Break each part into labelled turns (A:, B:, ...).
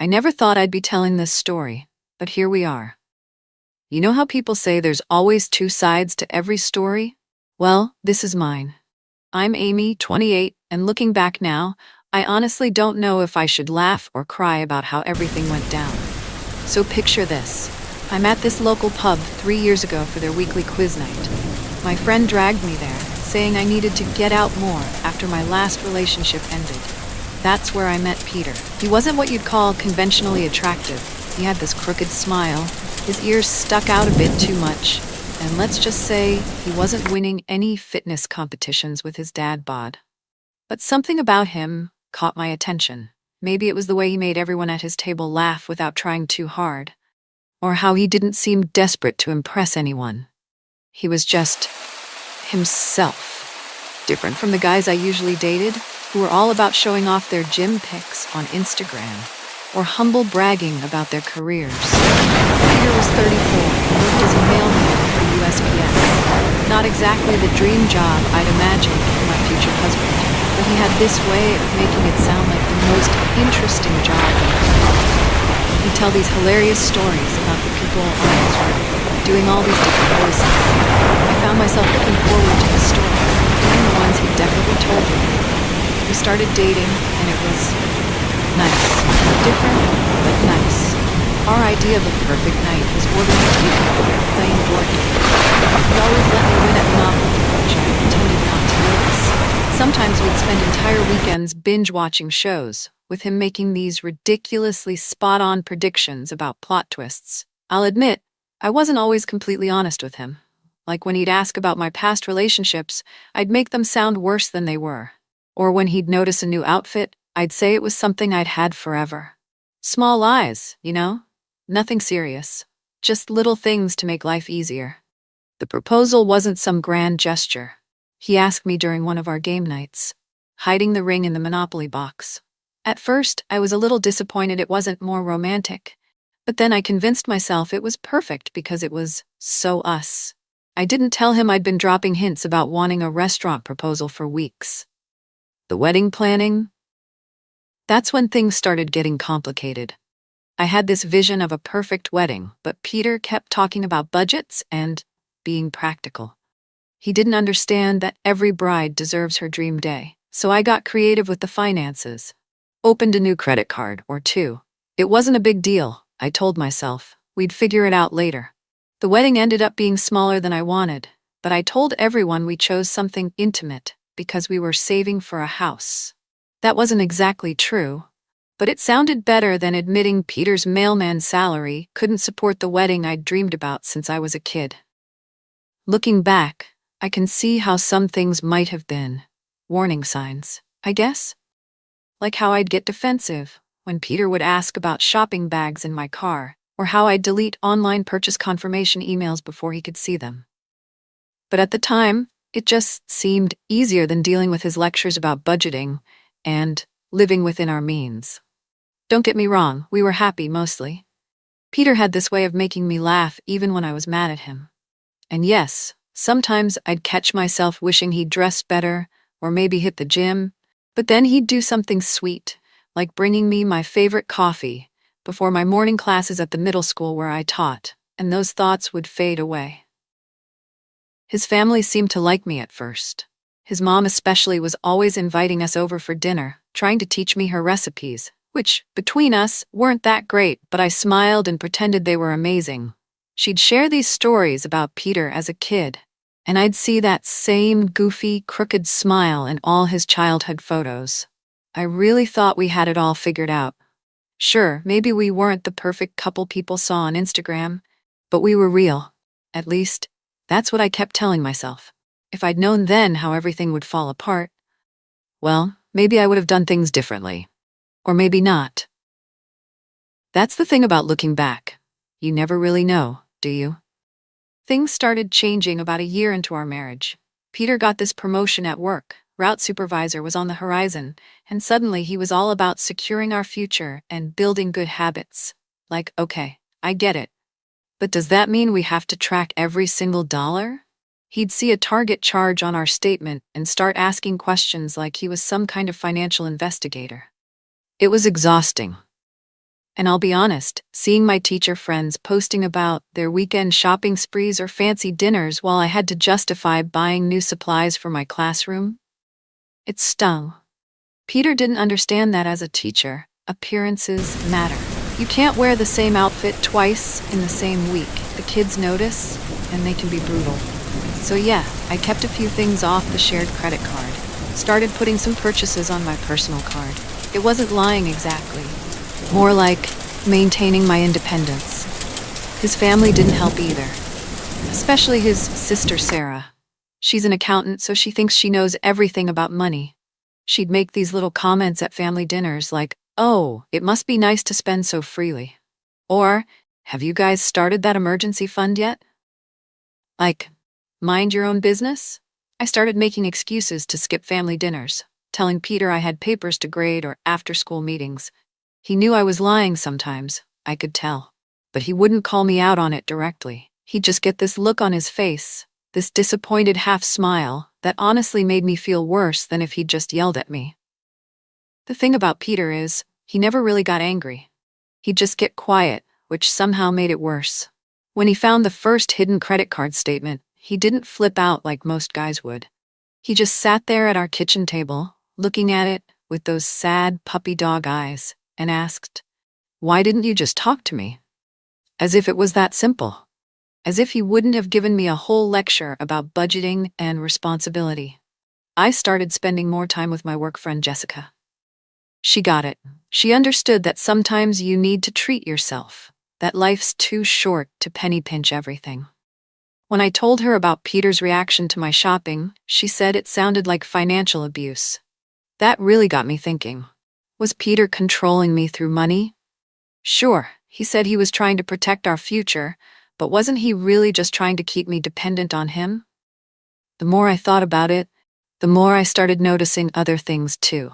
A: I never thought I'd be telling this story, but here we are. You know how people say there's always two sides to every story? Well, this is mine. I'm Amy, 28, and looking back now, I honestly don't know if I should laugh or cry about how everything went down. So picture this. I'm at this local pub 3 years ago for their weekly quiz night. My friend dragged me there, saying I needed to get out more after my last relationship ended. That's where I met Peter. He wasn't what you'd call conventionally attractive. He had this crooked smile, his ears stuck out a bit too much, and let's just say he wasn't winning any fitness competitions with his dad bod. But something about him caught my attention. Maybe it was the way he made everyone at his table laugh without trying too hard, or how he didn't seem desperate to impress anyone. He was just himself, different from the guys I usually dated, who were all about showing off their gym pics on Instagram, or humble bragging about their careers. Peter was 34 and worked as a mailman for USPS. Not exactly the dream job I'd imagined for my future husband, but he had this way of making it sound like the most interesting job in the world. He'd tell these hilarious stories about the people on his road, doing all these different voices. I found myself looking forward to the stories, even the ones he definitely told me. We started dating, and it was nice. Different, but nice. Our idea of a perfect night was ordering pizza, playing board games. He always let me win at Monopoly, which I pretended not to notice. Sometimes we'd spend entire weekends binge-watching shows, with him making these ridiculously spot-on predictions about plot twists. I'll admit, I wasn't always completely honest with him. Like when he'd ask about my past relationships, I'd make them sound worse than they were. Or when he'd notice a new outfit, I'd say it was something I'd had forever. Small lies, you know? Nothing serious. Just little things to make life easier. The proposal wasn't some grand gesture. He asked me during one of our game nights, hiding the ring in the Monopoly box. At first, I was a little disappointed it wasn't more romantic, but then I convinced myself it was perfect because it was so us. I didn't tell him I'd been dropping hints about wanting a restaurant proposal for weeks. The wedding planning? That's when things started getting complicated. I had this vision of a perfect wedding, but Peter kept talking about budgets and being practical. He didn't understand that every bride deserves her dream day, so I got creative with the finances. Opened a new credit card or two. It wasn't a big deal, I told myself. We'd figure it out later. The wedding ended up being smaller than I wanted, but I told everyone we chose something intimate because we were saving for a house. That wasn't exactly true, but it sounded better than admitting Peter's mailman salary couldn't support the wedding I'd dreamed about since I was a kid. Looking back, I can see how some things might have been warning signs, I guess. Like how I'd get defensive when Peter would ask about shopping bags in my car, or how I'd delete online purchase confirmation emails before he could see them. But at the time, it just seemed easier than dealing with his lectures about budgeting and living within our means. Don't get me wrong, we were happy mostly. Peter had this way of making me laugh even when I was mad at him. And yes, sometimes I'd catch myself wishing he'd dressed better, or maybe hit the gym, but then he'd do something sweet, like bringing me my favorite coffee before my morning classes at the middle school where I taught, and those thoughts would fade away. His family seemed to like me at first. His mom especially was always inviting us over for dinner, trying to teach me her recipes, which, between us, weren't that great, but I smiled and pretended they were amazing. She'd share these stories about Peter as a kid, and I'd see that same goofy, crooked smile in all his childhood photos. I really thought we had it all figured out. Sure, maybe we weren't the perfect couple people saw on Instagram, but we were real. At least, that's what I kept telling myself. If I'd known then how everything would fall apart, well, maybe I would have done things differently. Or maybe not. That's the thing about looking back. You never really know, do you? Things started changing about a year into our marriage. Peter got this promotion at work, route supervisor was on the horizon, and suddenly he was all about securing our future and building good habits. Like, okay, I get it. But does that mean we have to track every single dollar? He'd see a target charge on our statement and start asking questions like he was some kind of financial investigator. It was exhausting. And I'll be honest, seeing my teacher friends posting about their weekend shopping sprees or fancy dinners while I had to justify buying new supplies for my classroom, it stung. Peter didn't understand that as a teacher, appearances matter. You can't wear the same outfit twice in the same week. The kids notice, and they can be brutal. So yeah, I kept a few things off the shared credit card. Started putting some purchases on my personal card. It wasn't lying exactly. More like maintaining my independence. His family didn't help either. Especially his sister Sarah. She's an accountant, so she thinks she knows everything about money. She'd make these little comments at family dinners like, "Oh, it must be nice to spend so freely." Or, "Have you guys started that emergency fund yet?" Like, mind your own business? I started making excuses to skip family dinners, telling Peter I had papers to grade or after-school meetings. He knew I was lying sometimes, I could tell. But he wouldn't call me out on it directly. He'd just get this look on his face, this disappointed half-smile, that honestly made me feel worse than if he'd just yelled at me. The thing about Peter is, he never really got angry. He'd just get quiet, which somehow made it worse. When he found the first hidden credit card statement, he didn't flip out like most guys would. He just sat there at our kitchen table, looking at it with those sad puppy dog eyes, and asked, "Why didn't you just talk to me?" As if it was that simple. As if he wouldn't have given me a whole lecture about budgeting and responsibility. I started spending more time with my work friend Jessica. She got it. She understood that sometimes you need to treat yourself, that life's too short to penny pinch everything. When I told her about Peter's reaction to my shopping, she said it sounded like financial abuse. That really got me thinking. Was Peter controlling me through money? Sure, he said he was trying to protect our future, but wasn't he really just trying to keep me dependent on him? The more I thought about it, the more I started noticing other things too.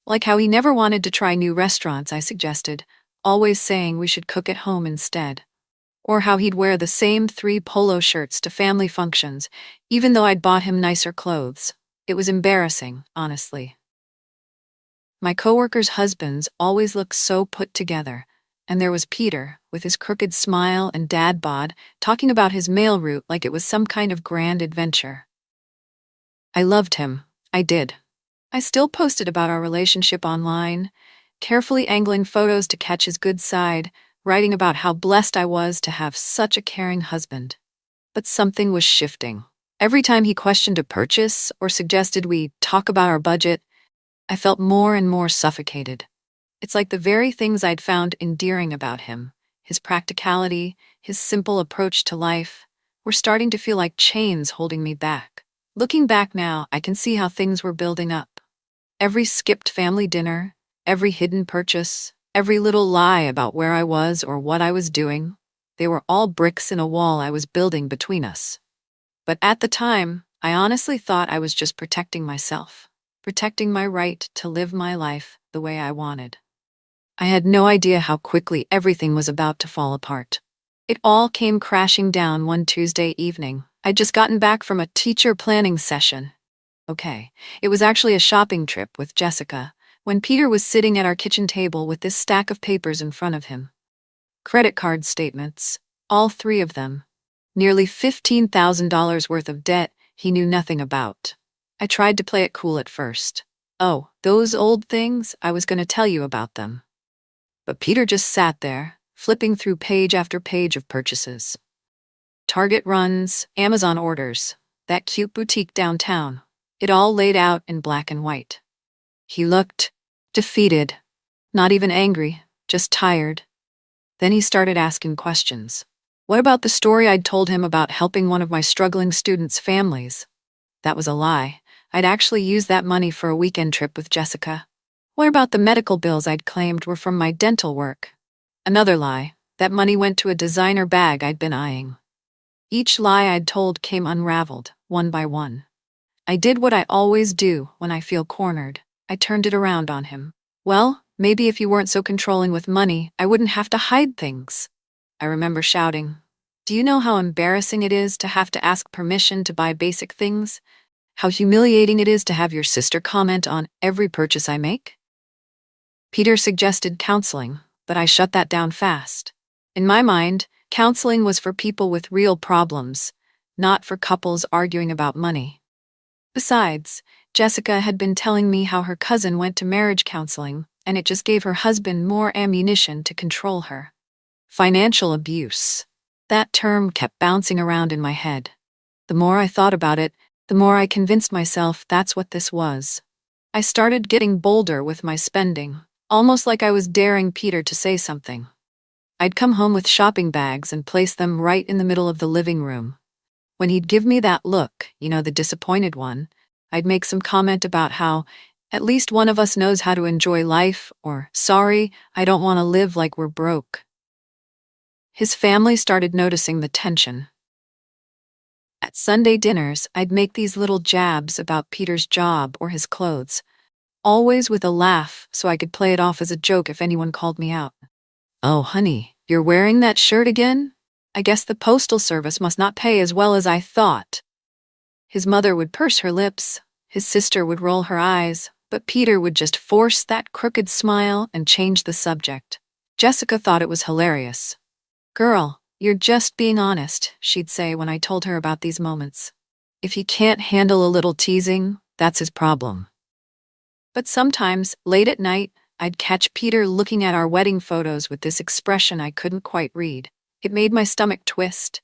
A: Like how he never wanted to try new restaurants I suggested, always saying we should cook at home instead. Or how he'd wear the same 3 polo shirts to family functions, even though I'd bought him nicer clothes. It was embarrassing, honestly. My coworkers' husbands always looked so put together, and there was Peter, with his crooked smile and dad bod, talking about his mail route like it was some kind of grand adventure. I loved him. I did. I still posted about our relationship online, carefully angling photos to catch his good side, writing about how blessed I was to have such a caring husband. But something was shifting. Every time he questioned a purchase or suggested we talk about our budget, I felt more and more suffocated. It's like the very things I'd found endearing about him, his practicality, his simple approach to life, were starting to feel like chains holding me back. Looking back now, I can see how things were building up. Every skipped family dinner, every hidden purchase, every little lie about where I was or what I was doing, they were all bricks in a wall I was building between us. But at the time, I honestly thought I was just protecting myself, protecting my right to live my life the way I wanted. I had no idea how quickly everything was about to fall apart. It all came crashing down one Tuesday evening. I'd just gotten back from a teacher planning session. Okay, it was actually a shopping trip with Jessica, when Peter was sitting at our kitchen table with this stack of papers in front of him. Credit card statements, all 3 of them. Nearly $15,000 worth of debt he knew nothing about. I tried to play it cool at first. "Oh, those old things, I was going to tell you about them." But Peter just sat there, flipping through page after page of purchases. Target runs, Amazon orders, that cute boutique downtown. It all laid out in black and white. He looked defeated, not even angry, just tired. Then he started asking questions. What about the story I'd told him about helping one of my struggling students' families? That was a lie. I'd actually used that money for a weekend trip with Jessica. What about the medical bills I'd claimed were from my dental work? Another lie. That money went to a designer bag I'd been eyeing. Each lie I'd told came unraveled, one by one. I did what I always do when I feel cornered. I turned it around on him. "Well, maybe if you weren't so controlling with money, I wouldn't have to hide things." I remember shouting, "Do you know how embarrassing it is to have to ask permission to buy basic things? How humiliating it is to have your sister comment on every purchase I make?" Peter suggested counseling, but I shut that down fast. In my mind, counseling was for people with real problems, not for couples arguing about money. Besides, Jessica had been telling me how her cousin went to marriage counseling, and it just gave her husband more ammunition to control her. Financial abuse. That term kept bouncing around in my head. The more I thought about it, the more I convinced myself that's what this was. I started getting bolder with my spending, almost like I was daring Peter to say something. I'd come home with shopping bags and place them right in the middle of the living room. When he'd give me that look, the disappointed one, I'd make some comment about how at least one of us knows how to enjoy life, or sorry, I don't want to live like we're broke. His family started noticing the tension. At Sunday dinners, I'd make these little jabs about Peter's job or his clothes, always with a laugh so I could play it off as a joke if anyone called me out. "Oh, honey, you're wearing that shirt again? I guess the postal service must not pay as well as I thought." His mother would purse her lips, his sister would roll her eyes, but Peter would just force that crooked smile and change the subject. Jessica thought it was hilarious. "Girl, you're just being honest," she'd say when I told her about these moments. "If he can't handle a little teasing, that's his problem." But sometimes, late at night, I'd catch Peter looking at our wedding photos with this expression I couldn't quite read. It made my stomach twist.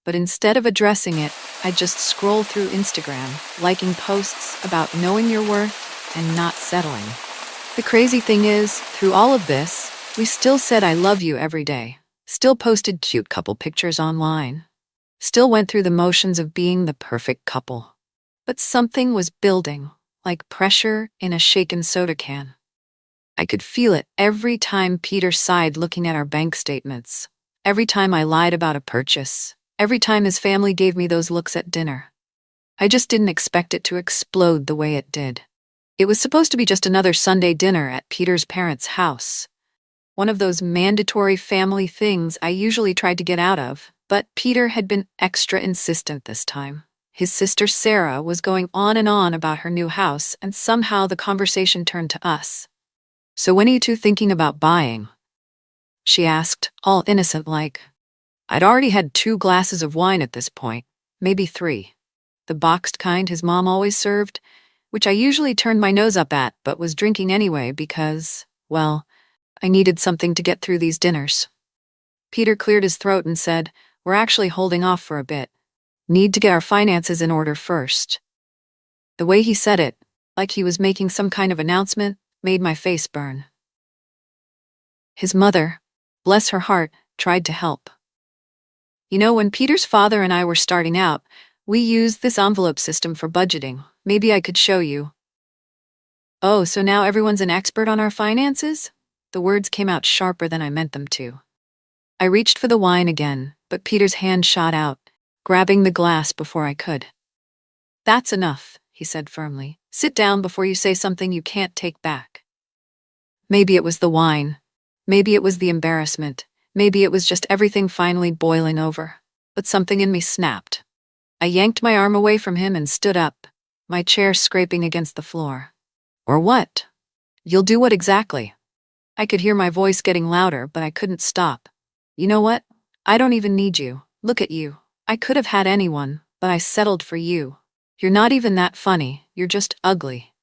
A: But instead of addressing it, I'd just scroll through Instagram, liking posts about knowing your worth and not settling. The crazy thing is, through all of this, we still said I love you every day. Still posted cute couple pictures online. Still went through the motions of being the perfect couple. But something was building, like pressure in a shaken soda can. I could feel it every time Peter sighed looking at our bank statements. Every time I lied about a purchase. Every time his family gave me those looks at dinner. I just didn't expect it to explode the way it did. It was supposed to be just another Sunday dinner at Peter's parents' house. One of those mandatory family things I usually tried to get out of, but Peter had been extra insistent this time. His sister Sarah was going on and on about her new house, and somehow the conversation turned to us. "So when are you two thinking about buying?" she asked, all innocent-like. I'd already had 2 glasses of wine at this point, maybe 3. The boxed kind his mom always served, which I usually turned my nose up at but was drinking anyway because, well, I needed something to get through these dinners. Peter cleared his throat and said, "We're actually holding off for a bit. Need to get our finances in order first." The way he said it, like he was making some kind of announcement, made my face burn. His mother, bless her heart, tried to help. When Peter's father and I were starting out, we used this envelope system for budgeting. Maybe I could show you. "Oh, so now everyone's an expert on our finances?" The words came out sharper than I meant them to. I reached for the wine again, but Peter's hand shot out, grabbing the glass before I could. "That's enough," he said firmly. "Sit down before you say something you can't take back." Maybe it was the wine. Maybe it was the embarrassment. Maybe it was just everything finally boiling over. But something in me snapped. I yanked my arm away from him and stood up, my chair scraping against the floor. "Or what? You'll do what exactly?" I could hear my voice getting louder, but I couldn't stop. "You know what? I don't even need you. Look at you. I could have had anyone, but I settled for you. You're not even that funny, you're just ugly."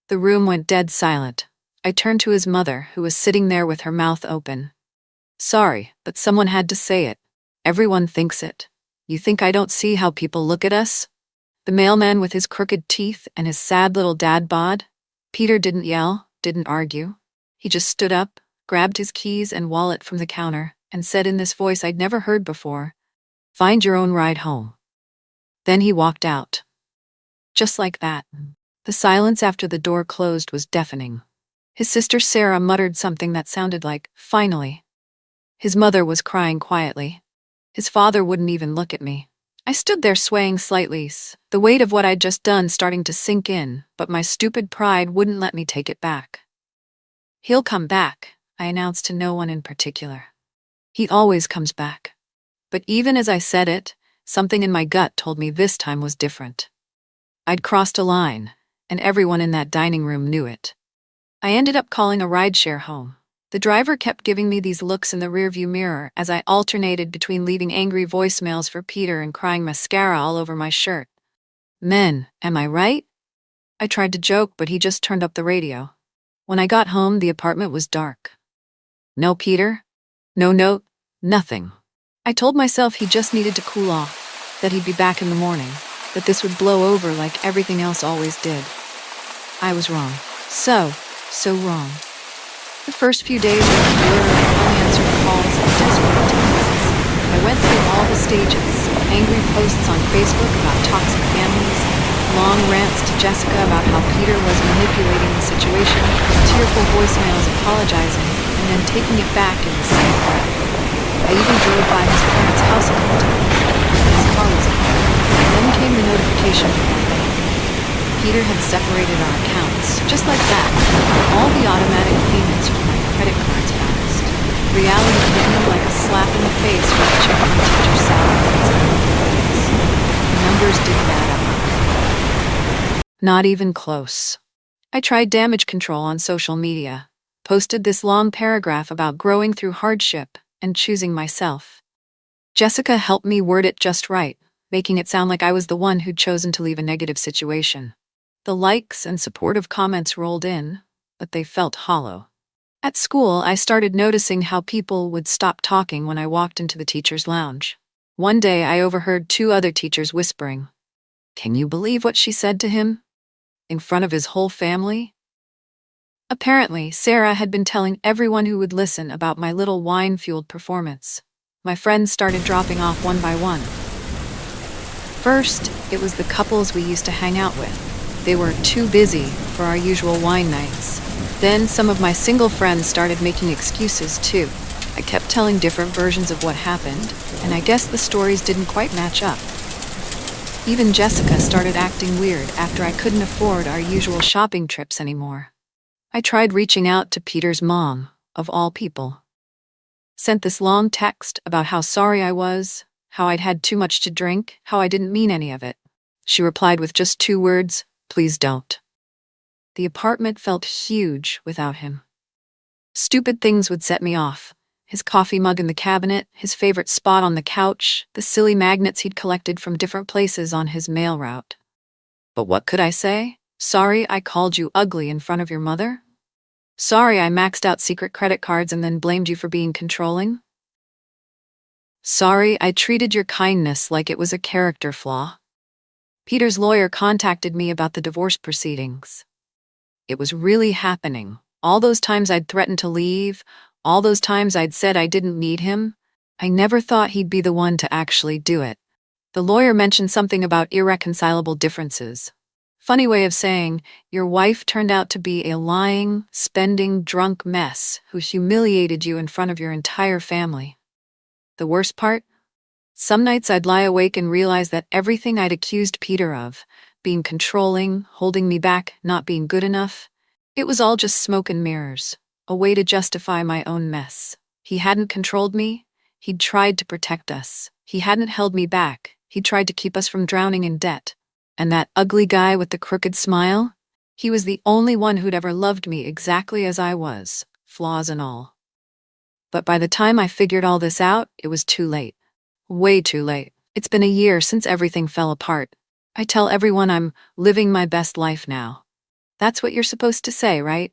A: The room went dead silent. I turned to his mother, who was sitting there with her mouth open. "Sorry, but someone had to say it. Everyone thinks it. You think I don't see how people look at us?" The mailman with his crooked teeth and his sad little dad bod? Peter didn't yell, didn't argue. He just stood up, grabbed his keys and wallet from the counter, and said in this voice I'd never heard before, "Find your own ride home." Then he walked out. Just like that. The silence after the door closed was deafening. His sister Sarah muttered something that sounded like, "Finally." His mother was crying quietly. His father wouldn't even look at me. I stood there swaying slightly, the weight of what I'd just done starting to sink in, but my stupid pride wouldn't let me take it back. "He'll come back," I announced to no one in particular. "He always comes back." But even as I said it, something in my gut told me this time was different. I'd crossed a line, and everyone in that dining room knew it. I ended up calling a rideshare home. The driver kept giving me these looks in the rearview mirror as I alternated between leaving angry voicemails for Peter and crying mascara all over my shirt. Men, am I right? I tried to joke, but he just turned up the radio. When I got home, the apartment was dark. No Peter, no note, nothing. I told myself he just needed to cool off, that he'd be back in the morning, that this would blow over like everything else always did. I was wrong. So wrong. The first few days were a blur of unanswered calls and desperate texts. I went through all the stages: angry posts on Facebook about toxic families, long rants to Jessica about how Peter was manipulating the situation, tearful voicemails apologizing, and then taking it back in the same breath. I even drove by his parents' house a couple times. His car was on. And then came the notification from my bank. Peter had separated our accounts, just like that. All the automatic payments from my credit cards bounced. Reality hit me like a slap in the face when I checked my teacher's salary and employees. The numbers didn't add up. Not even close. I tried damage control on social media, posted this long paragraph about growing through hardship and choosing myself. Jessica helped me word it just right, making it sound like I was the one who'd chosen to leave a negative situation. The likes and supportive comments rolled in, but they felt hollow. At school, I started noticing how people would stop talking when I walked into the teacher's lounge. One day, I overheard two other teachers whispering, "Can you believe what she said to him?" In front of his whole family? Apparently, Sarah had been telling everyone who would listen about my little wine-fueled performance. My friends started dropping off one by one. First, it was the couples we used to hang out with. They were too busy for our usual wine nights. Then some of my single friends started making excuses too. I kept telling different versions of what happened, and I guess the stories didn't quite match up. Even Jessica started acting weird after I couldn't afford our usual shopping trips anymore. I tried reaching out to Peter's mom, of all people. Sent this long text about how sorry I was, how I'd had too much to drink, how I didn't mean any of it. She replied with just 2 words, "Please don't." The apartment felt huge without him. Stupid things would set me off. His coffee mug in the cabinet, his favorite spot on the couch, the silly magnets he'd collected from different places on his mail route. But what could I say? Sorry I called you ugly in front of your mother? Sorry I maxed out secret credit cards and then blamed you for being controlling? Sorry I treated your kindness like it was a character flaw? Peter's lawyer contacted me about the divorce proceedings. It was really happening. All those times I'd threatened to leave, all those times I'd said I didn't need him, I never thought he'd be the one to actually do it. The lawyer mentioned something about irreconcilable differences. Funny way of saying, your wife turned out to be a lying, spending, drunk mess who humiliated you in front of your entire family. The worst part? Some nights I'd lie awake and realize that everything I'd accused Peter of, being controlling, holding me back, not being good enough, it was all just smoke and mirrors, a way to justify my own mess. He hadn't controlled me. He'd tried to protect us. He hadn't held me back. He tried to keep us from drowning in debt. And that ugly guy with the crooked smile? He was the only one who'd ever loved me exactly as I was, flaws and all. But by the time I figured all this out, it was too late. Way too late. It's been a year since everything fell apart. I tell everyone I'm living my best life now. That's what you're supposed to say, right?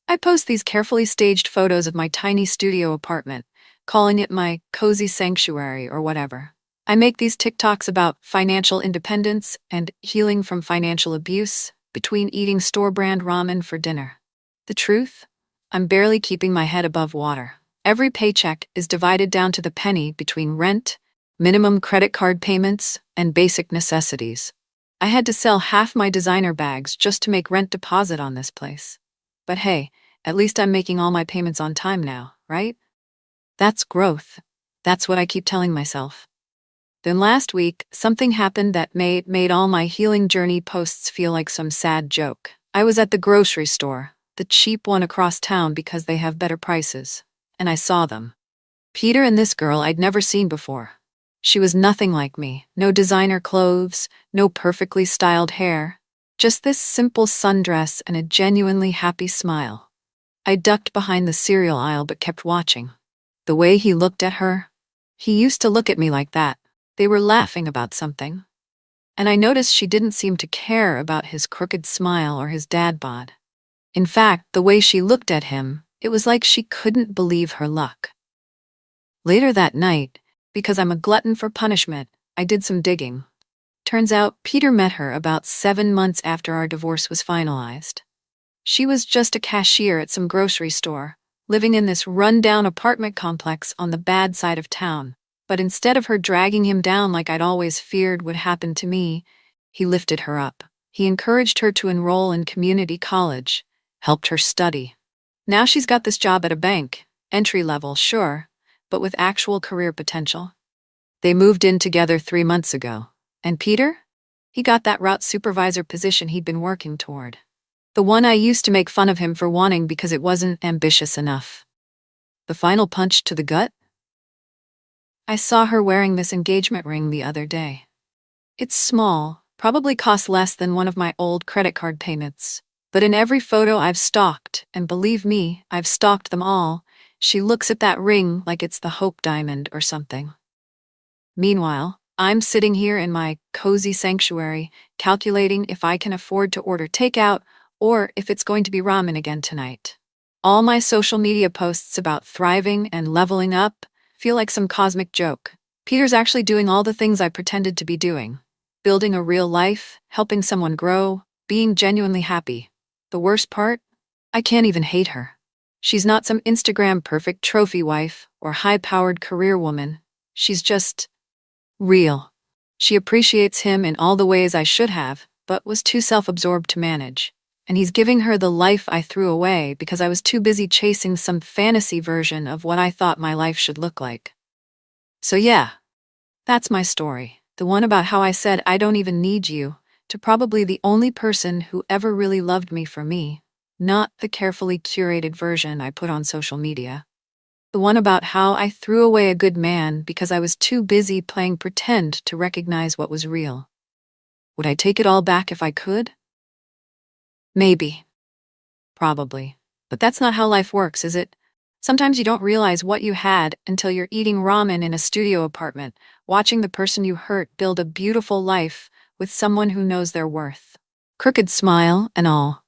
A: I post these carefully staged photos of my tiny studio apartment, calling it my cozy sanctuary or whatever. I make these TikToks about financial independence and healing from financial abuse between eating store-brand ramen for dinner. The truth? I'm barely keeping my head above water. Every paycheck is divided down to the penny between rent, minimum credit card payments, and basic necessities. I had to sell half my designer bags just to make rent deposit on this place. But hey, at least I'm making all my payments on time now, right? That's growth. That's what I keep telling myself. Then last week, something happened that made all my healing journey posts feel like some sad joke. I was at the grocery store, the cheap one across town because they have better prices, and I saw them. Peter and this girl I'd never seen before. She was nothing like me, no designer clothes, no perfectly styled hair, just this simple sundress and a genuinely happy smile. I ducked behind the cereal aisle but kept watching. The way he looked at her, he used to look at me like that. They were laughing about something. And I noticed she didn't seem to care about his crooked smile or his dad bod. In fact, the way she looked at him, it was like she couldn't believe her luck. Later that night, because I'm a glutton for punishment, I did some digging. Turns out Peter met her about 7 months after our divorce was finalized. She was just a cashier at some grocery store, living in this run-down apartment complex on the bad side of town. But instead of her dragging him down like I'd always feared would happen to me, he lifted her up. He encouraged her to enroll in community college, helped her study. Now she's got this job at a bank, entry level, sure, but with actual career potential. They moved in together 3 months ago. And Peter? He got that route supervisor position he'd been working toward. The one I used to make fun of him for wanting because it wasn't ambitious enough. The final punch to the gut? I saw her wearing this engagement ring the other day. It's small, probably costs less than one of my old credit card payments. But in every photo I've stalked, and believe me, I've stalked them all, she looks at that ring like it's the Hope Diamond or something. Meanwhile, I'm sitting here in my cozy sanctuary, calculating if I can afford to order takeout or if it's going to be ramen again tonight. All my social media posts about thriving and leveling up feel like some cosmic joke. Peter's actually doing all the things I pretended to be doing. Building a real life, helping someone grow, being genuinely happy. The worst part? I can't even hate her. She's not some Instagram perfect trophy wife or high-powered career woman. She's just real. She appreciates him in all the ways I should have, but was too self-absorbed to manage. And he's giving her the life I threw away because I was too busy chasing some fantasy version of what I thought my life should look like. So yeah, that's my story. The one about how I said I don't even need you, to probably the only person who ever really loved me for me, not the carefully curated version I put on social media. The one about how I threw away a good man because I was too busy playing pretend to recognize what was real. Would I take it all back if I could? Maybe. Probably. But that's not how life works, is it? Sometimes you don't realize what you had until you're eating ramen in a studio apartment, watching the person you hurt build a beautiful life with someone who knows their worth. Crooked smile and all.